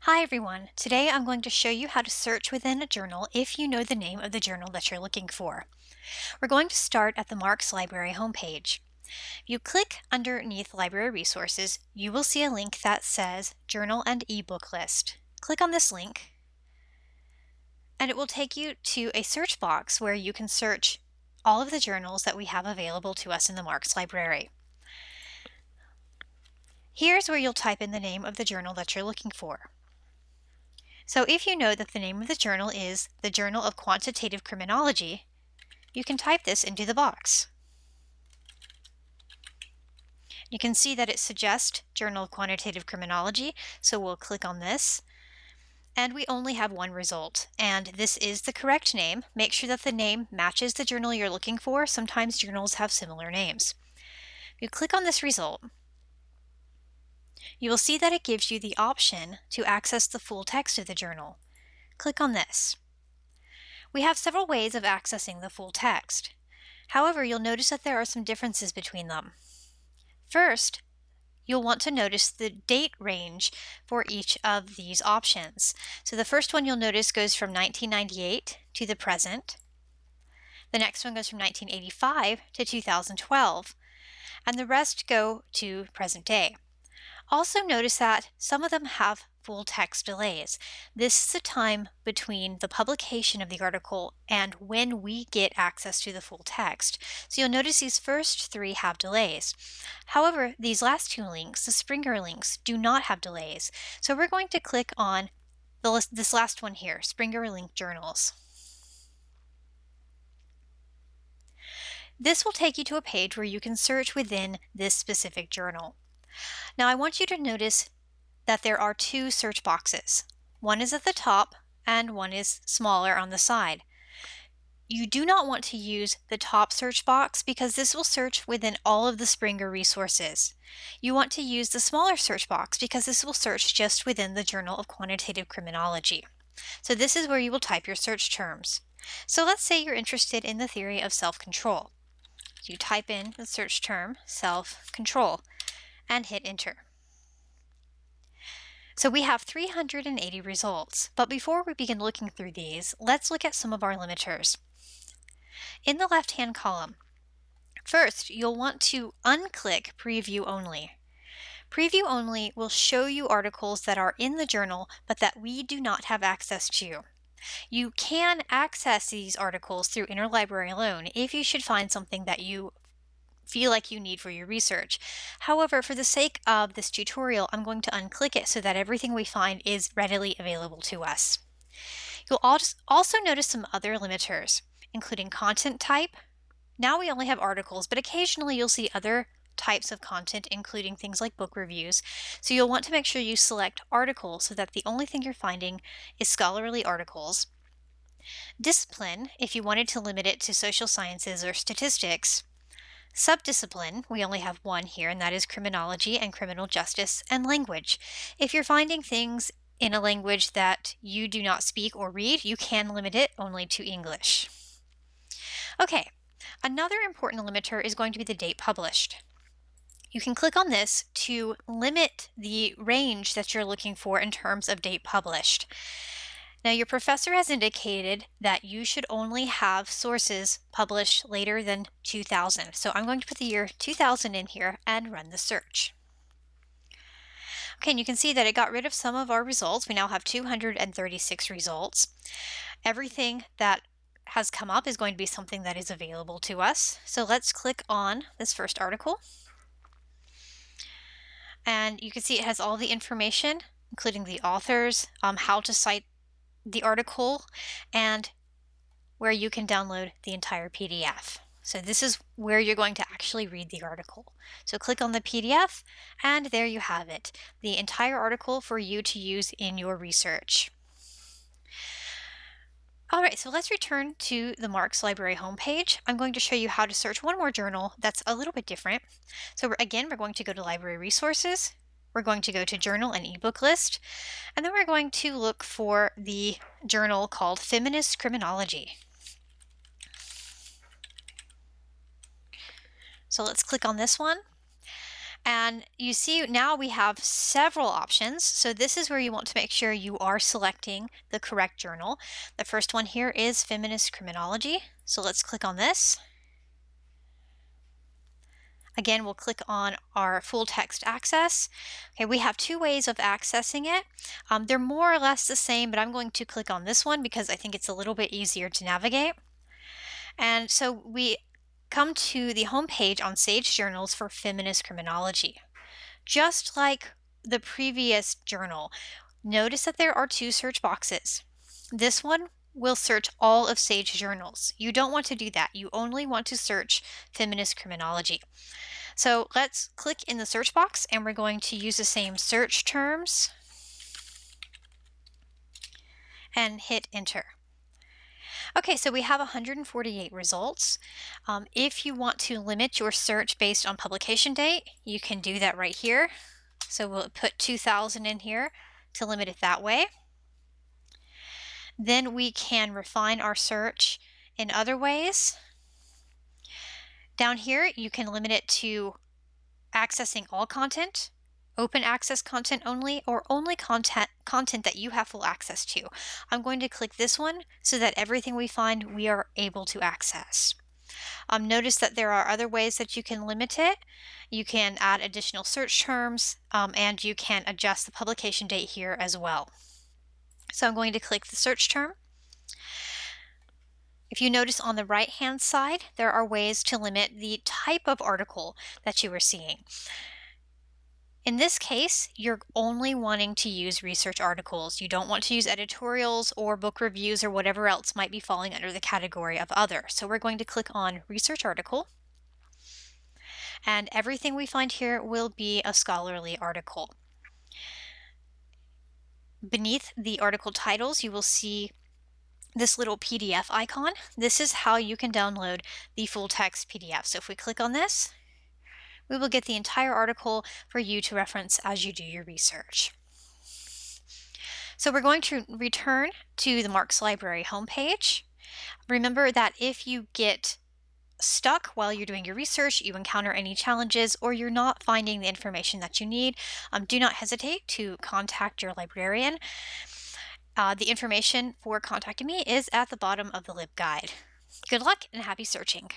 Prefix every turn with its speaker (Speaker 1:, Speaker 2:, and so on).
Speaker 1: Hi everyone. Today I'm going to show you how to search within a journal if you know the name of the journal that you're looking for. We're going to start at the Marx Library homepage. If you click underneath Library Resources, you will see a link that says Journal and eBook List. Click on this link and it will take you to a search box where you can search all of the journals that we have available to us in the Marx Library. Here's where you'll type in the name of the journal that you're looking for. So if you know that the name of the journal is the Journal of Quantitative Criminology, you can type this into the box. You can see that it suggests Journal of Quantitative Criminology, so we'll click on this. And we only have one result, and this is the correct name. Make sure that the name matches the journal you're looking for. Sometimes journals have similar names. If you click on this result, you will see that it gives you the option to access the full text of the journal. Click on this. We have several ways of accessing the full text. However, you'll notice that there are some differences between them. First, you'll want to notice the date range for each of these options. So the first one you'll notice goes from 1998 to the present. The next one goes from 1985 to 2012, and the rest go to present day. Also notice that some of them have full text delays. This is the time between the publication of the article and when we get access to the full text. So you'll notice these first three have delays. However, these last two links, the Springer links, do not have delays. So we're going to click on this last one here, Springer Link Journals. This will take you to a page where you can search within this specific journal. Now I want you to notice that there are two search boxes. One is at the top and one is smaller on the side. You do not want to use the top search box because this will search within all of the Springer resources. You want to use the smaller search box because this will search just within the Journal of Quantitative Criminology. So this is where you will type your search terms. So let's say you're interested in the theory of self-control. You type in the search term self-control and hit enter. So we have 380 results, but before we begin looking through these, let's look at some of our limiters. In the left-hand column, first you'll want to unclick Preview Only. Preview Only will show you articles that are in the journal, but that we do not have access to. You can access these articles through Interlibrary alone if you should find something that you feel like you need for your research. However, for the sake of this tutorial, I'm going to unclick it so that everything we find is readily available to us. You'll also notice some other limiters, including content type. Now we only have articles, but occasionally you'll see other types of content, including things like book reviews. So you'll want to make sure you select articles so that the only thing you're finding is scholarly articles. Discipline, if you wanted to limit it to social sciences or statistics. Subdiscipline, we only have one here, and that is criminology and criminal justice, and language. If you're finding things in a language that you do not speak or read, you can limit it only to English. Okay, another important limiter is going to be the date published. You can click on this to limit the range that you're looking for in terms of date published. Now, your professor has indicated that you should only have sources published later than 2000. So I'm going to put the year 2000 in here and run the search. Okay, and you can see that it got rid of some of our results. We now have 236 results. Everything that has come up is going to be something that is available to us. So let's click on this first article. And you can see it has all the information, including the authors, how to cite the article, and where you can download the entire PDF. So this is where you're going to actually read the article. So click on the PDF, and there you have it, the entire article for you to use in your research. All right, so let's return to the Marx Library homepage. I'm going to show you how to search one more journal that's a little bit different. So again, we're going to go to Library Resources. We're going to go to Journal and eBook List, and then we're going to look for the journal called Feminist Criminology. So let's click on this one, And you see now we have several options. So this is where you want to make sure you are selecting the correct journal. The first one here is Feminist Criminology. So let's click on this. Again, we'll click on our full text access. Okay, we have two ways of accessing it. They're more or less the same, but I'm going to click on this one because I think it's a little bit easier to navigate. And so we come to the homepage on Sage Journals for Feminist Criminology. Just like the previous journal, notice that there are two search boxes. This one will search all of Sage journals. You don't want to do that. You only want to search Feminist Criminology. So let's click in the search box and we're going to use the same search terms and hit enter. Okay, so we have 148 results. If you want to limit your search based on publication date, you can do that right here. So we'll put 2000 in here to limit it that way. Then we can refine our search in other ways. Down here, you can limit it to accessing all content, open access content only, or only content that you have full access to. I'm going to click this one so that everything we find we are able to access. Notice that there are other ways that you can limit it. You can add additional search terms, and you can adjust the publication date here as well. So I'm going to click the search term. If you notice on the right-hand side, there are ways to limit the type of article that you are seeing. In this case, you're only wanting to use research articles. You don't want to use editorials or book reviews or whatever else might be falling under the category of other. So we're going to click on research article. And everything we find here will be a scholarly article. Beneath the article titles, you will see this little PDF icon. This is how you can download the full text PDF. So if we click on this, we will get the entire article for you to reference as you do your research. So we're going to return to the Marx Library homepage. Remember that if you get stuck while you're doing your research, you encounter any challenges, or you're not finding the information that you need, do not hesitate to contact your librarian. The information for contacting me is at the bottom of the LibGuide. Good luck and happy searching.